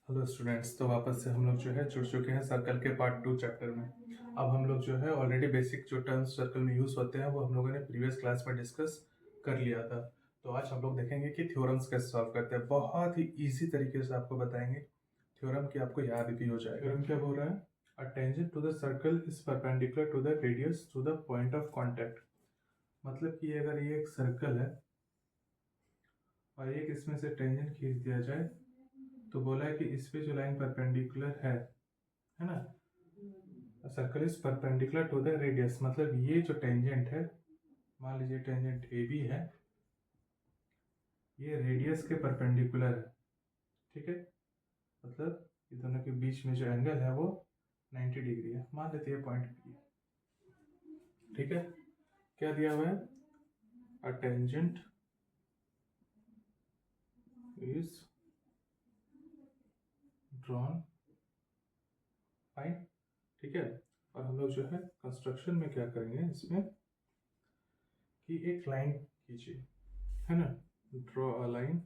Hello students, तो वापस से हम लोग जो है जुड़ चुके हैं सर्कल के पार्ट 2 चैप्टर में। अब हम लोग जो है ऑलरेडी बेसिक जो टर्म्स सर्कल में यूज़ होते हैं वो हम लोगों ने प्रीवियस क्लास में डिस्कस कर लिया था। तो आज हम लोग देखेंगे कि थ्योरम्स कैसे सॉल्व करते हैं। बहुत ही इजी तरीके से आपको बताएंगे थ्योरम की, आपको याद भी हो जाएगा। थ्योरम क्या बोल रहा है? A tangent to the circle is perpendicular to the radius to the point of contact. मतलब कि अगर ये एक सर्कल है और एक इसमें से टेंजेंट खींच दिया जाए तो बोला है कि इस पे जो लाइन परपेंडिकुलर है ना, circle is perpendicular to the radius. मतलब ये जो टेंजेंट है, मान लीजिए टेंजेंट ए बी है, ये रेडियस के परपेंडिकुलर है। ठीक है, मतलब ये दोनों के बीच में जो एंगल है वो 90 डिग्री है, मान लेते हैं पॉइंट बी। ठीक है, क्या दिया हुआ है? A tangent is drawn, fine. ठीक है, और हम लोग जो है कंस्ट्रक्शन में क्या करेंगे इसमें कि एक लाइन खींचिए, है ना, ड्रॉ अ लाइन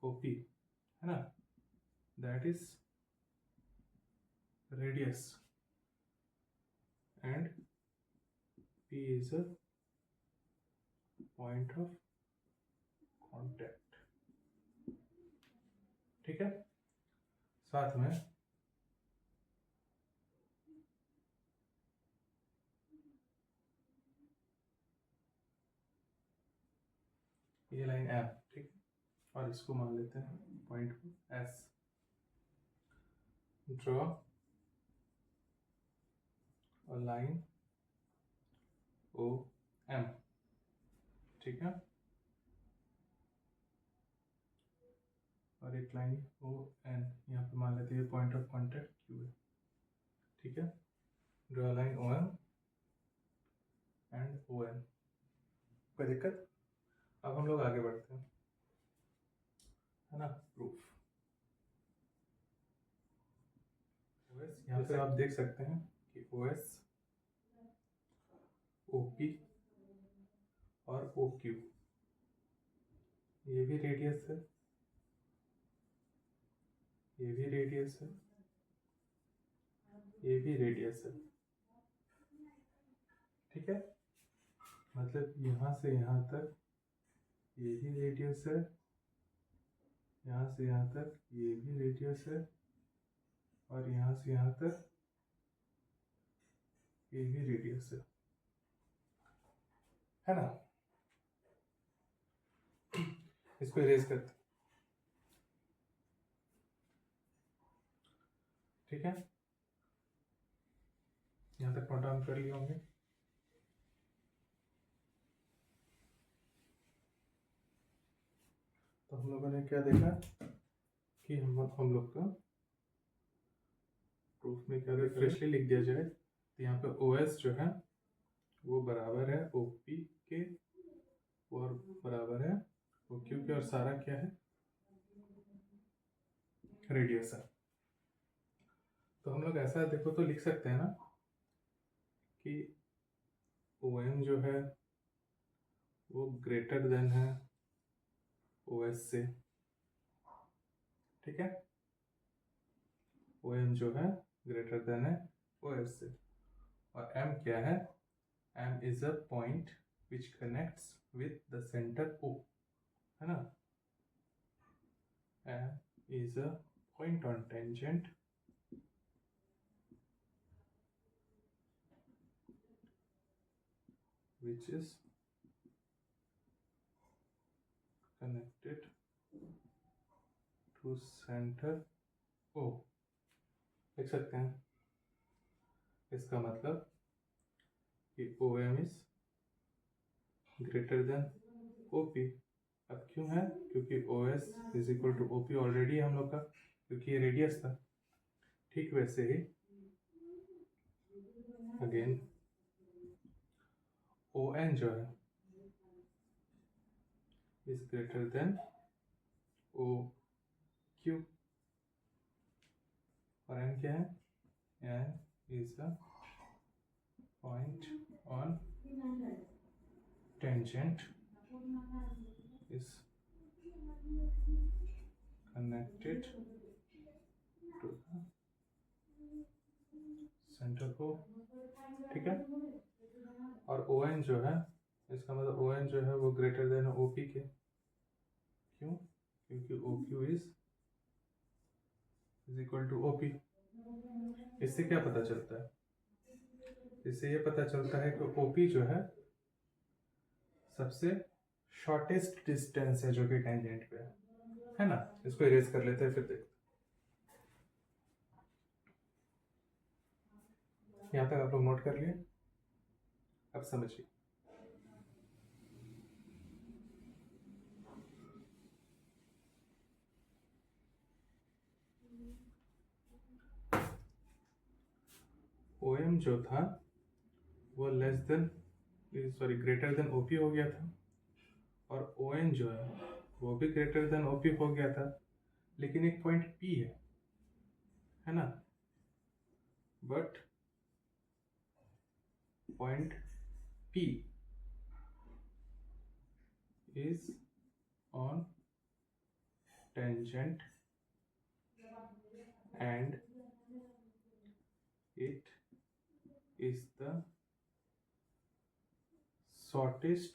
ओपी, है ना, that is radius and P is a point of contact। ठीक है, साथ में ये लाइन M, ठीक, और इसको मान लेते हैं point S। Draw a line O M. ठीक है, और एक लाइन ओ एन यहाँ पे मान लेते हैं पॉइंट ऑफ कॉन्टैक्ट क्यू है। ठीक है, draw line O M and O N. कोई दिक्कत? अब हम लोग आगे बढ़ते हैं, है ना। प्रूफ ओएस, यहाँ पे आप देख सकते हैं कि ओएस, ओपी और ओ क्यू, ये भी रेडियस है, ये भी रेडियस है, ये भी रेडियस है। ठीक है, मतलब यहाँ से यहाँ तक ये भी रेडियस है, यहाँ से यहाँ तक ये भी रेडियस है, और यहाँ से यहाँ तक ये भी रेडियस है ना। इसको इरेज करते, ठीक है, यहाँ तक नोट डाउन कर लिए होंगे। तो हम लोगों ने क्या देखा कि हम लोग का प्रूफ में क्या फ्रेशली लिख दिया जाए तो यहाँ पे OS जो है वो बराबर है OP के और बराबर है OQ के, और सारा क्या है? रेडियस है। तो हम लोग ऐसा देखो तो लिख सकते हैं ना कि OM जो है वो ग्रेटर देन है OS से। ठीक है, OM जो है ग्रेटर देन है OS से, और M क्या है? M is a point which connects with the centre O, है ना। M is a point on tangent which is connected to center O। देख सकते हैं, इसका मतलब कि OM is greater than OP। अब क्यों है? क्योंकि OS is equal to OP already हम लोग का, क्योंकि ये रेडियस था। ठीक वैसे ही अगेन ON जो है इज ग्रेटर देन OQ, और N क्या है? N is a point on tangent is connected to the center O, ठीक है। और ON जो है, इसका मतलब ON जो है वो ग्रेटर देन OP के, क्यों? क्योंकि OQ is equal to OP। इससे क्या पता चलता है? इससे ये पता चलता है कि OP जो है सबसे शॉर्टेस्ट डिस्टेंस है जो कि टेंजेंट पे है ना। इसको इरेज कर लेते हैं, फिर देखते हैं। यहाँ तक आप लोग नोट कर लिए, अब समझिए। OM जो था वो less than greater than OP हो गया था, और ON जो है वो भी ग्रेटर देन OP हो गया था, लेकिन एक पॉइंट P है ना। But point P is on tangent and it is the shortest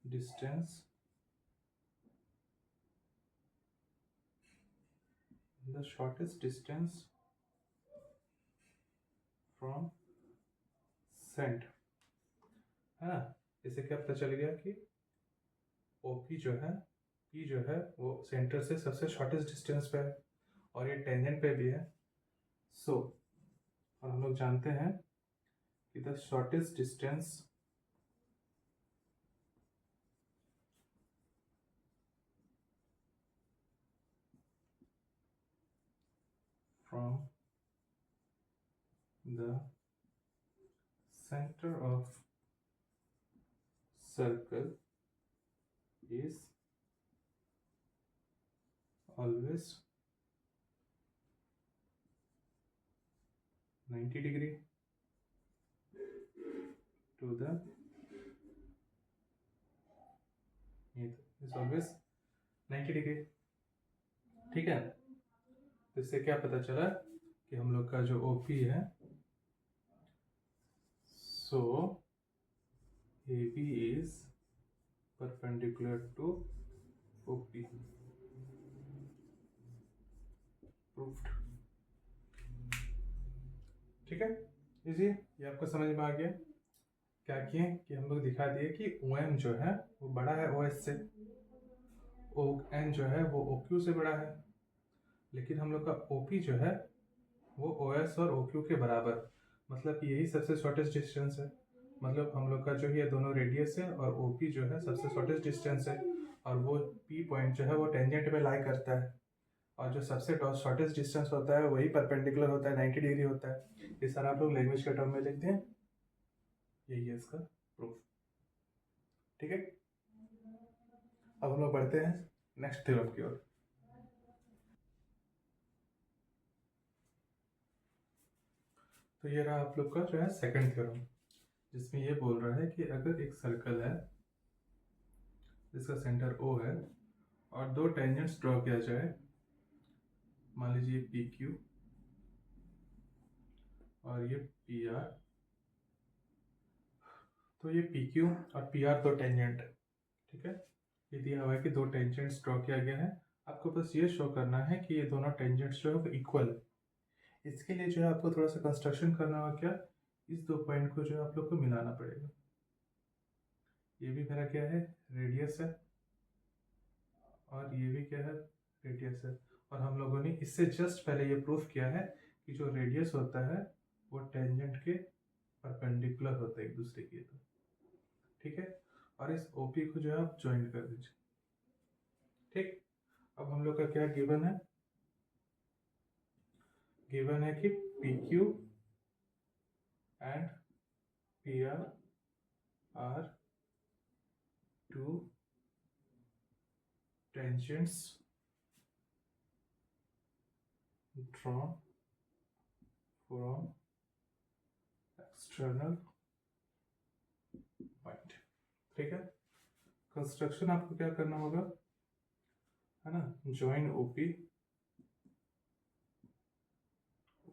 distance from center, है ना। इससे क्या पता चल गया कि OP जो है, P जो है वो सेंटर से सबसे शॉर्टेस्ट डिस्टेंस पे है, और ये टेंजेंट पे भी है। और हम लोग जानते हैं कि the shortest distance from the center of circle is always 90 degree to the is always 90 degree, ठीक है। तो इससे क्या पता चला कि हम लोग का जो OP है, so AB is perpendicular to OP, proved, ठीक है। इजी, ये आपको समझ में आ गया। क्या किए कि हम लोग दिखा दिए कि OM जो है वो बड़ा है OS से, ON जो है वो OQ से बड़ा है, लेकिन हम लोग का OP जो है वो OS और OQ के बराबर, मतलब यही सबसे शॉर्टेस्ट डिस्टेंस है। मतलब हम लोग का जो ये दोनों रेडियस है और OP जो है सबसे शॉर्टेस्ट डिस्टेंस है, और वो P पॉइंट जो है वो टेंजेंट पे लाई करता है, और जो सबसे शॉर्टेस्ट डिस्टेंस होता है वही परपेंडिकुलर होता है, 90 डिग्री होता है। ये सारा आप लोग लैंग्वेज के टर्म में लिखते हैं, यही है इसका प्रूफ, ठीक है। अब हम लोग बढ़ते हैं नेक्स्ट थ्योरम की ओर। तो ये रहा आप लोग का जो है सेकंड थ्योरम, जिसमें ये बोल रहा है कि अगर एक सर्कल है जिसका सेंटर O है और दो टेंजेंट्स ड्रॉ किया जाए, मान लीजिए PQ और ये PR, तो ये PQ और PR दो टेंजेंट है, ठीक है। ये दिया हुआ है कि दो टेंजेंट्स ड्रॉ किया गया है, आपको बस ये शो करना है कि ये दोनों टेंजेंट्स जो है वो इक्वल है। इसके लिए जो है आपको थोड़ा सा कंस्ट्रक्शन करना होगा, क्या, इस दो पॉइंट को जो है आप लोग को मिलाना पड़ेगा। ये भी मेरा क्या है, रेडियस है, और ये भी क्या है, रेडियस है। और हम लोगों ने इससे जस्ट पहले ये प्रूफ किया है कि जो रेडियस होता है वो टेंजेंट के परपेंडिकुलर होता है एक दूसरे के, तो ठीक है। और इस OP को जो है आप ज्वाइन कर दीजिए, ठीक। अब हम लोग का क्या गिवन है, गिवन है कि PQ and PR are two tangents drawn from external point, ठीक है। कंस्ट्रक्शन आपको क्या करना होगा, है ना, ज्वाइन ओपी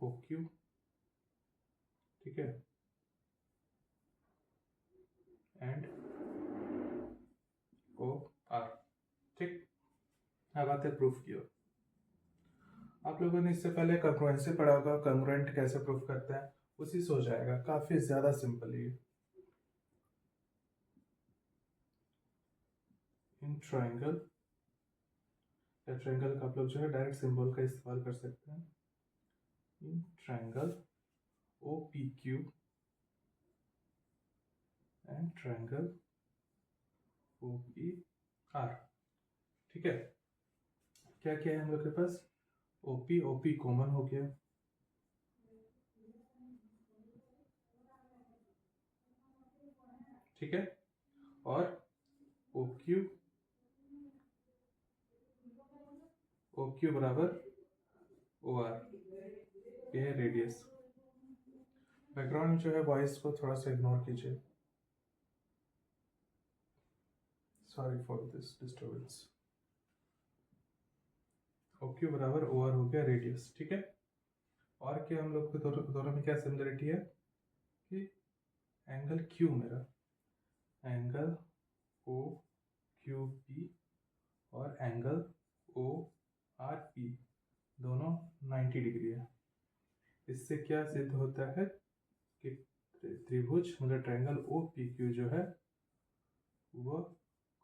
ओक्यू, ठीक है, एंड ओ आर, ठीक। अब आते हैं प्रूफ की ओर। आप लोगों ने इससे पहले कंग्रुएंसी पढ़ा होगा, कंग्रुएंट कैसे प्रूफ करते हैं, उसी से हो जाएगा, काफी ज्यादा सिंपल है। इन ट्राइंगल या ट्राइंगल का आप लोग जो है डायरेक्ट सिंबल का इस्तेमाल कर सकते हैं। In triangle O P Q and triangle O P R, ठीक है। क्या क्या है हम लोग के पास, ओपी कॉमन हो गया, ठीक है, और OQ बराबर OR, ये है रेडियस। बैकग्राउंड जो है वॉइस को थोड़ा सा इग्नोर कीजिए, sorry for this disturbance. OQ बराबर OR हो गया रेडियस, ठीक है। और क्या हम लोग को दोनों में क्या सिमिलरिटी है कि एंगल Q मेरा, एंगल OQP और एंगल ORP दोनों 90 डिग्री है। इससे क्या सिद्ध होता है कि त्रिभुज मतलब ट्रायंगल OPQ जो है वो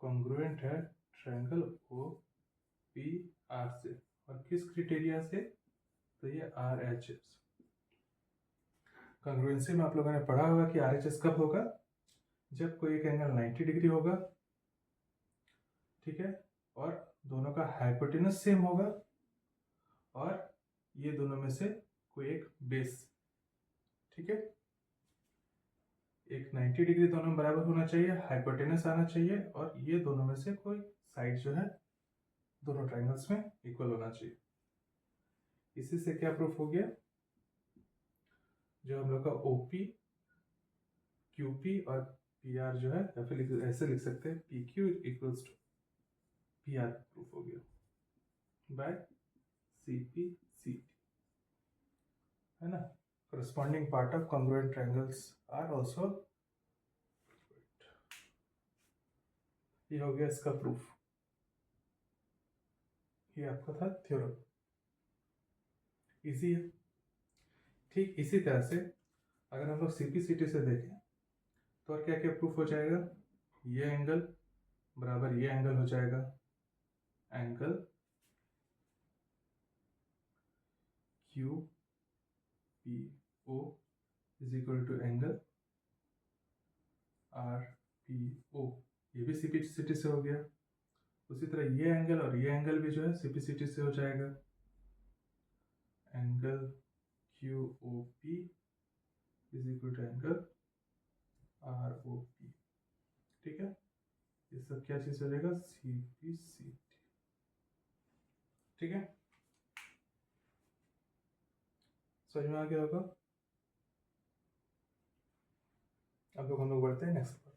कॉन्ग्रुएंट है ट्रायंगल OPR से। और किस क्राइटेरिया से, तो ये RHS। कॉन्ग्रुएंसी में आप लोगों ने पढ़ा होगा कि RHS कब होगा, जब कोई एक एंगल 90 डिग्री होगा, ठीक है, और दोनों का हाइपोटेनस सेम होगा, और ये दोनों में से कोई एक बेस, ठीक है, एक 90 डिग्री दोनों बराबर होना चाहिए, हाइपोटेनस आना चाहिए, और ये दोनों में से कोई साइड जो है दोनों ट्रायंगल्स में इक्वल होना चाहिए। इसी से क्या प्रूफ हो गया, जो हम लोग का OP QP और PR जो है, या फिर ऐसे लिख सकते हैं PQ equals to PR, proof हो गया बाय CP/CT, है ना। corresponding part of congruent triangles are also, ये हो गया इसका प्रूफ, ये आपका था थ्योरम, इजी है। ठीक इसी तरह से अगर हम लोग CP/CT से देखें तो और क्या क्या प्रूफ हो जाएगा, ये एंगल बराबर ये एंगल हो जाएगा, angle QPO is equal to angle RPO, ये भी CP/CT से हो गया। उसी तरह ये एंगल और ये एंगल भी जो है CP/CT से हो जाएगा, angle QOP is equal to angle ROP, ठीक है। ये सब क्या चीज हो जाएगा, CP/CT, ठीक है। समझ में आ गया होगा। अब लोग हम लोग बढ़ते हैं नेक्स्ट पर।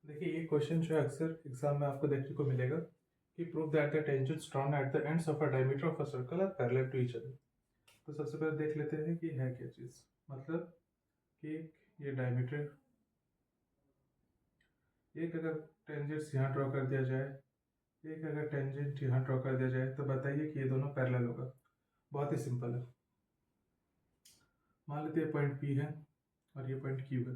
देखिए ये क्वेश्चन जो है अक्सर एग्जाम में आपको देखने को मिलेगा कि prove that the tangents drawn at the ends of a diameter of a circle are parallel to each other. तो सबसे पहले देख लेते हैं कि है क्या चीज़, मतलब कि ये डायमीटर, एक अगर टेंजेंट्स यहाँ ड्रॉ कर दिया जाए, एक अगर टेंजेंट यहाँ ड्रॉ कर दिया जाए, तो बताइए कि ये दोनों पैरेलल होगा। बहुत ही सिंपल है, मान लेते हैं पॉइंट P है और ये पॉइंट Q है।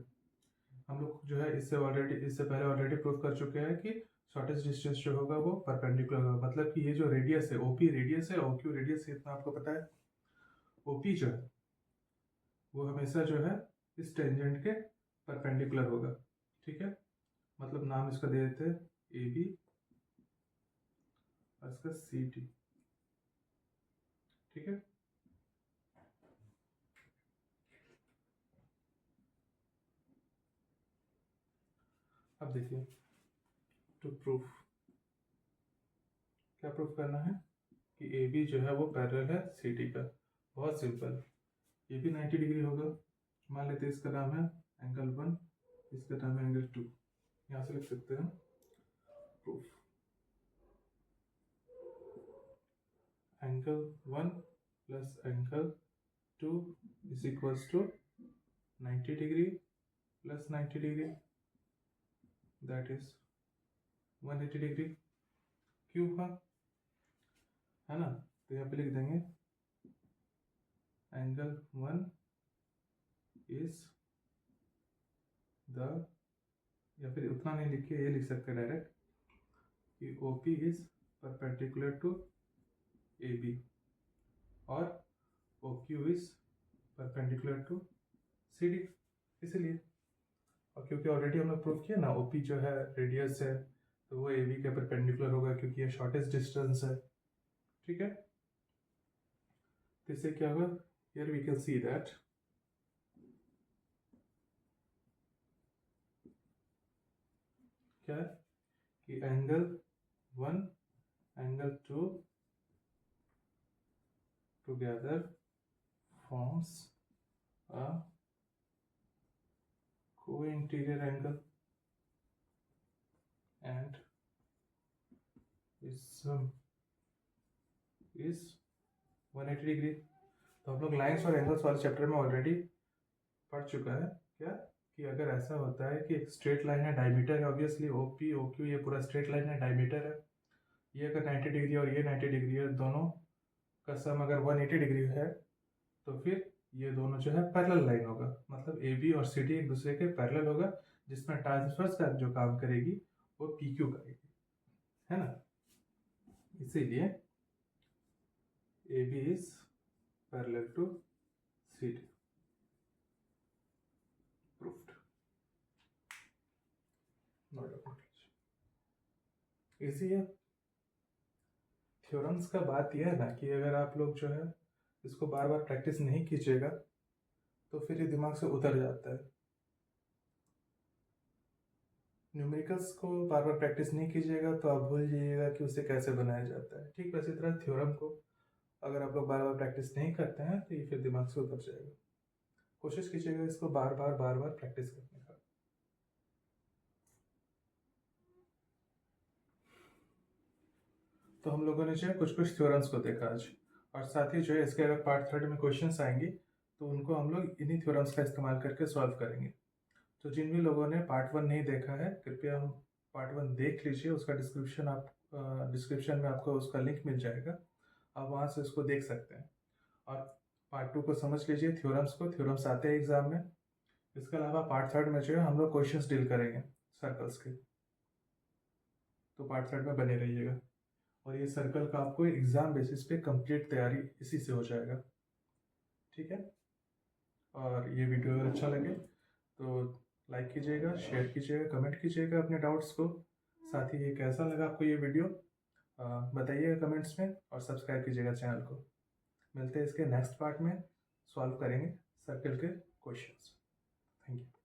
हम लोग जो है इससे पहले ऑलरेडी प्रूव कर चुके हैं कि शॉर्टेस्ट डिस्टेंस जो होगा वो परपेंडिकुलर होगा, मतलब कि ये जो रेडियस है OP रेडियस है, OQ रेडियस है, इतना आपको पता है। OP जो है वो हमेशा जो है इस टेंजेंट के परपेंडिकुलर होगा, ठीक है। मतलब नाम इसका दे देते हैं AB और इसका CT, ठीक है। अब देखिए टू प्रूफ, क्या प्रूफ करना है कि AB जो है वो पैरेलल है CT का। बहुत सिंपल, ये भी 90 डिग्री होगा। मान लेते हैं इसका नाम है एंगल 1, इसका नाम है एंगल 2, यहाँ से लिख सकते हैं proof. Angle 1 plus angle 2 is equals to 90 degree plus 90 degree, that is 180 degree. क्यों हुआ, है ना? तो यहाँ पे लिख देंगे एंगल 1 इज द, या फिर उतना नहीं लिखिए, ये लिख सकते हैं डायरेक्ट कि OP is perpendicular to AB और OQ is perpendicular to CD, इसीलिए। और क्योंकि ऑलरेडी हम लोग प्रूव किया ना, OP जो है रेडियस है, तो वो AB के परपेंडिकुलर होगा क्योंकि ये शॉर्टेस्ट डिस्टेंस है। ठीक है, तो इससे क्या होगा, here we can see that क्या है कि angle 1 angle 2 together forms a co-interior angle and is 180 degree. तो हम लोग लाइन्स और एंगल्स वाले चैप्टर में ऑलरेडी पढ़ चुका है क्या, कि अगर ऐसा होता है कि एक स्ट्रेट लाइन है, डायमीटर है, ऑब्वियसली OP OQ ये पूरा स्ट्रेट लाइन है, डायमीटर है, ये अगर 90 डिग्री और ये 90 डिग्री है, दोनों का सम अगर 180 डिग्री है, तो फिर ये दोनों जो है पैरेलल लाइन होगा, मतलब AB और CD एक दूसरे के पैरेलल होगा, जिसमें ट्रांसवर्स का जो काम करेगी वो PQ करेगी, है ना? इसीलिए AB is parallel to CD, proofed. Easy है। थ्योरम्स का बात यह है ना कि अगर आप लोग जो है इसको बार बार प्रैक्टिस नहीं कीजिएगा तो फिर ये दिमाग से उतर जाता है। न्यूमेरिकल्स को बार बार प्रैक्टिस नहीं कीजिएगा तो आप भूल जाइएगा कि उसे कैसे बनाया जाता है। ठीक वैसी तरह थ्योरम को अगर आप लोग बार बार प्रैक्टिस नहीं करते हैं तो ये फिर दिमाग से उतर जाएगा। कोशिश कीजिएगा इसको बार बार प्रैक्टिस करने का। तो हम लोगों ने जो है कुछ थ्योरम्स को देखा आज, और साथ ही जो है इसके अगर पार्ट 3 में क्वेश्चंस आएंगे तो उनको हम लोग इन्हीं थ्योरम्स का इस्तेमाल करके सॉल्व करेंगे। तो जिन भी लोगों ने पार्ट 1 नहीं देखा है कृपया हम पार्ट 1 देख लीजिए, उसका डिस्क्रिप्शन में आपको उसका लिंक मिल जाएगा, आप वहाँ से उसको देख सकते हैं। और पार्ट 2 को समझ लीजिए, थ्योरम्स को, थ्योरम्स आते हैं एग्जाम में। इसके अलावा पार्ट 3 में जो है हम लोग क्वेश्चंस डील करेंगे सर्कल्स के, तो पार्ट 3 में बने रहिएगा। और ये सर्कल का आपको एग्जाम बेसिस पे कंप्लीट तैयारी इसी से हो जाएगा। ठीक है, और ये वीडियो अगर अच्छा लगे तो लाइक कीजिएगा, शेयर कीजिएगा, कमेंट कीजिएगा अपने डाउट्स को। साथ ही ये कैसा लगा आपको ये वीडियो बताइएगा कमेंट्स में, और सब्सक्राइब कीजिएगा चैनल को। मिलते हैं इसके नेक्स्ट पार्ट में, सॉल्व करेंगे सर्कल के क्वेश्चंस। Thank you.